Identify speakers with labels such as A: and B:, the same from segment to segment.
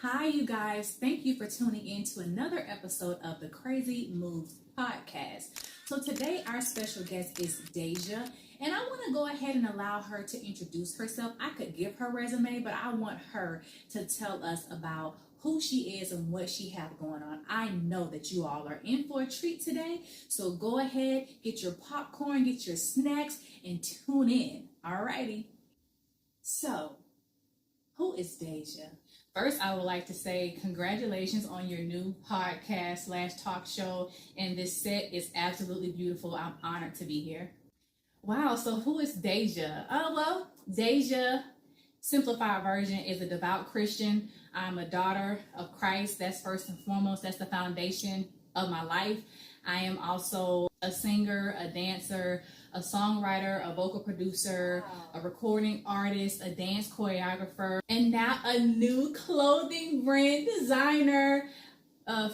A: Hi, you guys. Thank you for tuning in to another episode of the KraiZi MoVeZ podcast. So today our special guest is Deja, and I want to go ahead and allow her to introduce herself. I could give her resume, but I want her to tell us about who she is and what she has going on. I know that you all are in for a treat today, so go ahead, get your popcorn, get your snacks, and tune in. Alrighty. So, who is Deja? First, I would like to say congratulations on your new podcast / talk show, and this set is absolutely beautiful. I'm honored to be here. Wow, so who is Deja? Deja, simplified version, is a devout Christian. I'm a daughter of Christ. That's first and foremost. That's the foundation of my life. I am also a singer, a dancer, a songwriter, a vocal producer, a recording artist, a dance choreographer, and now a new clothing brand designer,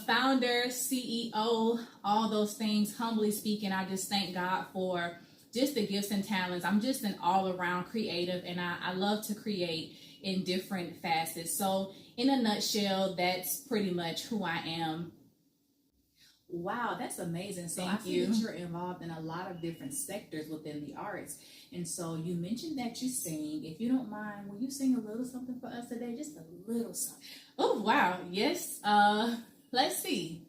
A: founder, CEO, all those things. Humbly speaking, I just thank God for just the gifts and talents. I'm just an all-around creative, and I love to create in different facets. So in a nutshell, that's pretty much who I am. Wow, that's amazing. So I see that you're involved in a lot of different sectors within the arts. And so you mentioned that you sing. If you don't mind, will you sing a little something for us today? Just a little something. Oh, wow. Yes. Let's see.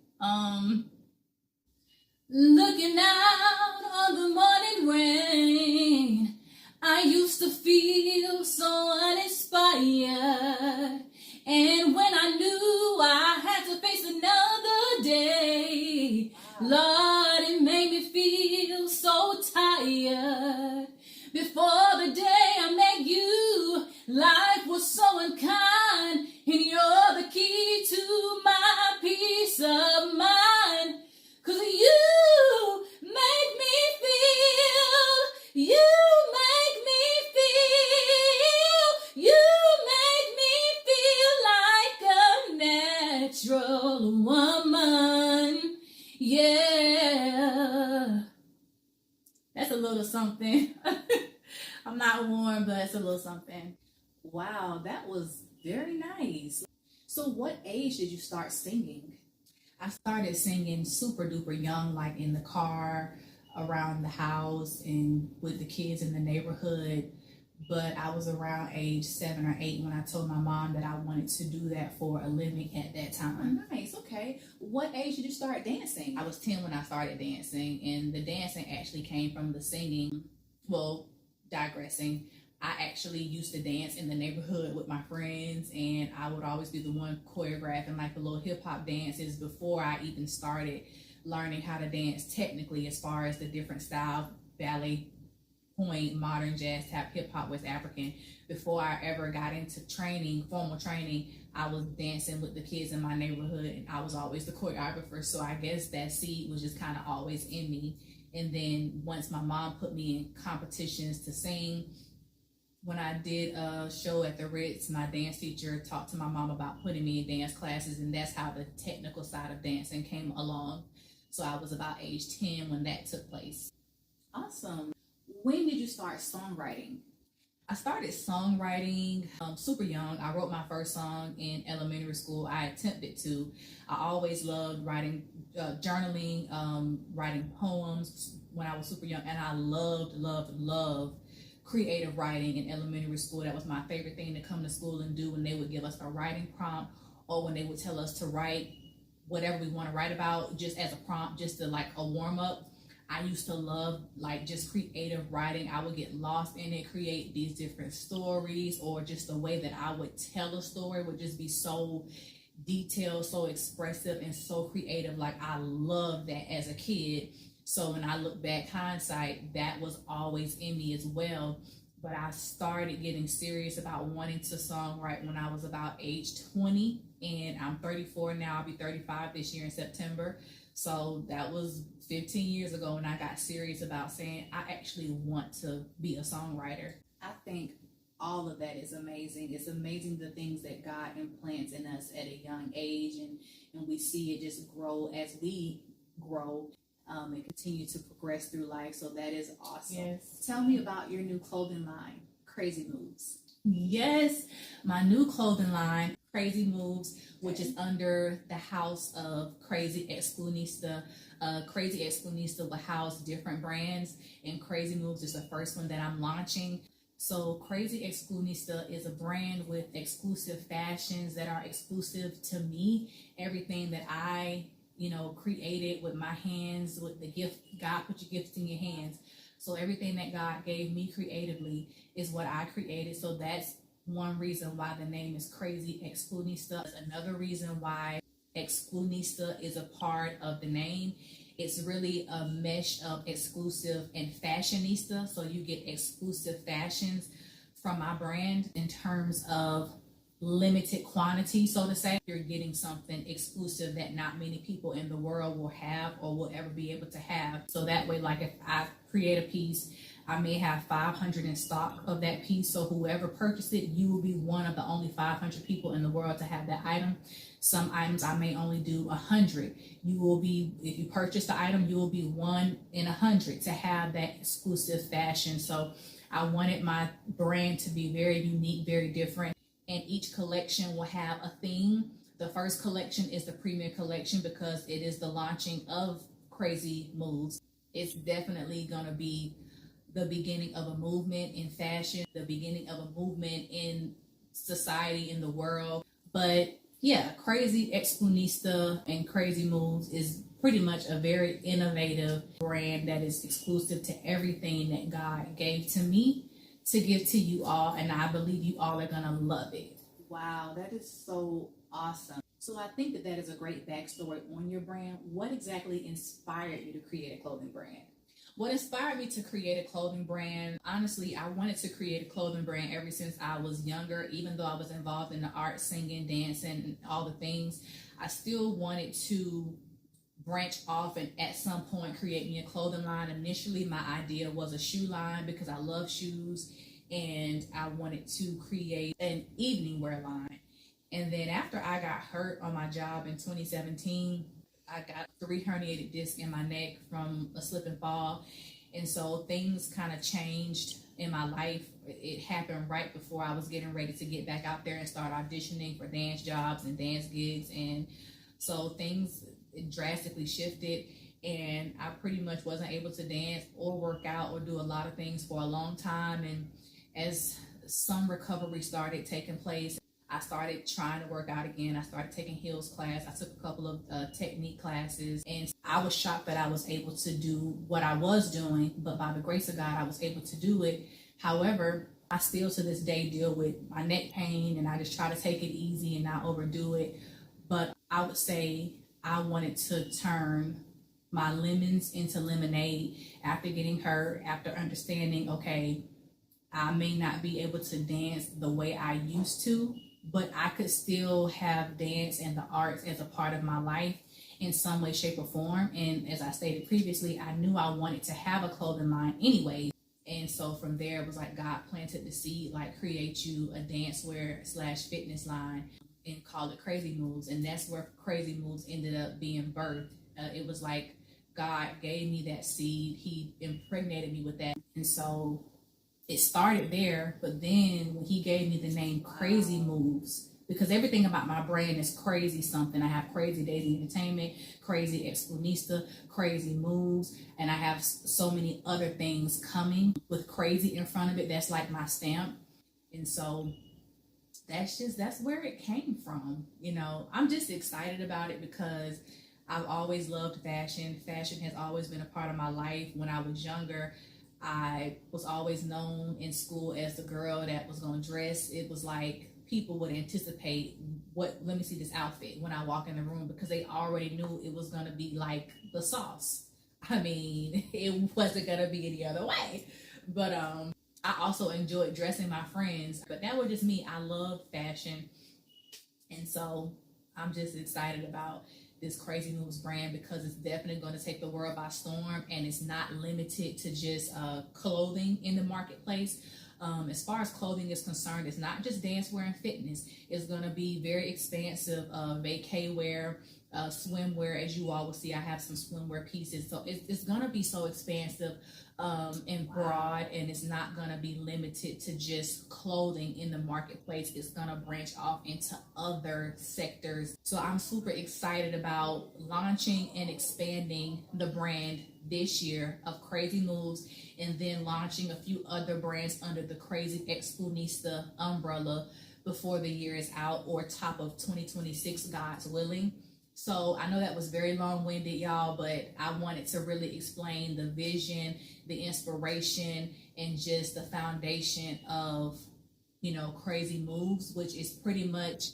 A: Looking out on the morning rain, I used to feel so uninspired. And when I knew I had to face another day, Lord, it made me feel so tired. Before the day I met you, life was so unkind, and you're the key to my peace of mind. 'Cause you make me feel, you make me feel, you make me feel like a natural woman. Yeah. That's a little something. I'm not warm, but it's a little something. Wow, that was very nice. So what age did you start singing? I started singing super duper young, like in the car, around the house, and with the kids in the neighborhood. But I was around age 7 or 8 when I told my mom that I wanted to do that for a living at that time. Oh, nice. Okay. What age did you start dancing? I was 10 when I started dancing, and the dancing actually came from the singing. Well, digressing. I actually used to dance in the neighborhood with my friends, and I would always be the one choreographing like the little hip hop dances before I even started learning how to dance technically, as far as the different styles: ballet, point, modern, jazz, tap, hip hop, West African. Before I ever got into training, formal training, I was dancing with the kids in my neighborhood, and I was always the choreographer. So I guess that seed was just kind of always in me. And then once my mom put me in competitions to sing, when I did a show at the Ritz, my dance teacher talked to my mom about putting me in dance classes, and that's how the technical side of dancing came along. So I was about age 10 when that took place. Awesome. When did you start songwriting? I started songwriting super young. I wrote my first song in elementary school. I attempted to. I always loved writing, journaling, writing poems when I was super young, and I loved creative writing in elementary school. That was my favorite thing to come to school and do when they would give us a writing prompt, or when they would tell us to write whatever we want to write about just as a prompt, just to like a warm-up. I used to love like just creative writing. I would get lost in it, create these different stories, or just the way that I would tell a story would just be so detailed, so expressive, and so creative. Like I loved that as a kid. So when I look back, hindsight, that was always in me as well. But I started getting serious about wanting to songwrite when I was about age 20, and I'm 34 now. I'll be 35 this year in September. So that was 15 years ago when I got serious about saying I actually want to be a songwriter. I think all of that is amazing. It's amazing the things that God implants in us at a young age, and we see it just grow as we grow. And continue to progress through life. So that is awesome. Yes. Tell me about your new clothing line, KraiZi MoVeZ. Yes, my new clothing line, KraiZi MoVeZ, which is under the house of KraiZi Xcluhniyzta. KraiZi Xcluhniyzta will house different brands, and KraiZi MoVeZ is the first one that I'm launching. So KraiZi Xcluhniyzta is a brand with exclusive fashions that are exclusive to me. Everything that I, created with my hands, with the gift, God put your gifts in your hands. So everything that God gave me creatively is what I created. So that's one reason why the name is KraiZi Xcluhniyzta. Another reason why Xcluhniyzta is a part of the name. It's really a mesh of exclusive and fashionista. So you get exclusive fashions from my brand in terms of limited quantity, so to say. You're getting something exclusive that not many people in the world will have or will ever be able to have. So that way, like if I create a piece, I may have 500 in stock of that piece. So whoever purchased it, you will be one of the only 500 people in the world to have that item. Some items I may only do 100. You will be, if you purchase the item, you will be 1 in 100 to have that exclusive fashion. So I wanted my brand to be very unique, very different. And each collection will have a theme. The first collection is the Premiere collection because it is the launching of KraiZi MoVeZ. It's definitely going to be the beginning of a movement in fashion, the beginning of a movement in society, in the world. But yeah, KraiZi Xcluhniyzta and KraiZi MoVeZ is pretty much a very innovative brand that is exclusive to everything that God gave to me to give to you all, and I believe you all are gonna love it. Wow, that is so awesome. So I think that is a great backstory on your brand. What exactly inspired you to create a clothing brand? What inspired me to create a clothing brand? Honestly, I wanted to create a clothing brand ever since I was younger. Even though I was involved in the arts, singing, dancing, and all the things, I still wanted to branch off and at some point create me a clothing line. Initially, my idea was a shoe line because I love shoes, and I wanted to create an evening wear line. And then after I got hurt on my job in 2017, I got 3 herniated discs in my neck from a slip and fall. And so things kind of changed in my life. It happened right before I was getting ready to get back out there and start auditioning for dance jobs and dance gigs. And so things drastically shifted, and I pretty much wasn't able to dance or work out or do a lot of things for a long time. And as some recovery started taking place, I started trying to work out again. I started taking heels class. I took a couple of technique classes, and I was shocked that I was able to do what I was doing, but by the grace of God, I was able to do it. However, I still to this day deal with my neck pain, and I just try to take it easy and not overdo it. But I would say I wanted to turn my lemons into lemonade after getting hurt, after understanding, okay, I may not be able to dance the way I used to, but I could still have dance and the arts as a part of my life in some way, shape, or form. And as I stated previously, I knew I wanted to have a clothing line anyway. And so from there, it was like God planted the seed, like create you a dance wear / fitness line and call it KraiZi MoVeZ. And that's where KraiZi MoVeZ ended up being birthed. It was like God gave me that seed. He impregnated me with that. And so it started there, but then when he gave me the name KraiZi MoVeZ, because everything about my brand is crazy something. I have KraiZi Daisy Entertainment, KraiZi Xcluhniyzta, KraiZi MoVeZ, and I have so many other things coming with KraiZi in front of it. That's like my stamp. And so that's where it came from. I'm just excited about it because I've always loved fashion. Fashion has always been a part of my life. When I was younger, I was always known in school as the girl that was going to dress. It was like people would anticipate let me see this outfit when I walk in the room, because they already knew it was going to be like the sauce. I mean, it wasn't going to be any other way. But I also enjoyed dressing my friends. But that was just me. I love fashion. And so I'm just excited about this KraiZi MoVeZ brand because it's definitely going to take the world by storm, and it's not limited to just clothing in the marketplace. As far as clothing is concerned, it's not just dance wear and fitness. It's going to be very expansive vacay wear, swimwear. As you all will see, I have some swimwear pieces, so it's gonna be so expansive and broad, and it's not gonna be limited to just clothing in the marketplace. It's gonna branch off into other sectors. So I'm super excited about launching and expanding the brand this year of KraiZi MoVeZ, and then launching a few other brands under the KraiZi Xcluhniyzta umbrella before the year is out, or top of 2026, God's willing. So I know that was very long-winded, y'all, but I wanted to really explain the vision, the inspiration, and just the foundation of, KraiZi MoVeZ, which is pretty much,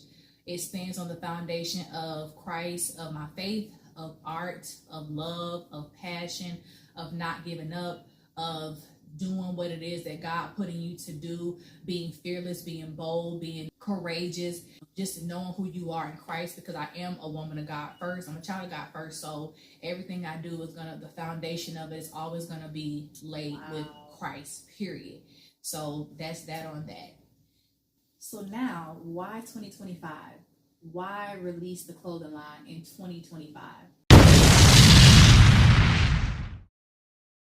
A: it stands on the foundation of Christ, of my faith, of art, of love, of passion, of not giving up, of doing what it is that God put in you to do, being fearless, being bold, being courageous, just knowing who you are in Christ, because I am a woman of God first. I'm a child of God first. So everything I do is the foundation of it is always gonna be laid with Christ, period. So that's that on that. So now, why 2025? Why release the clothing line in 2025?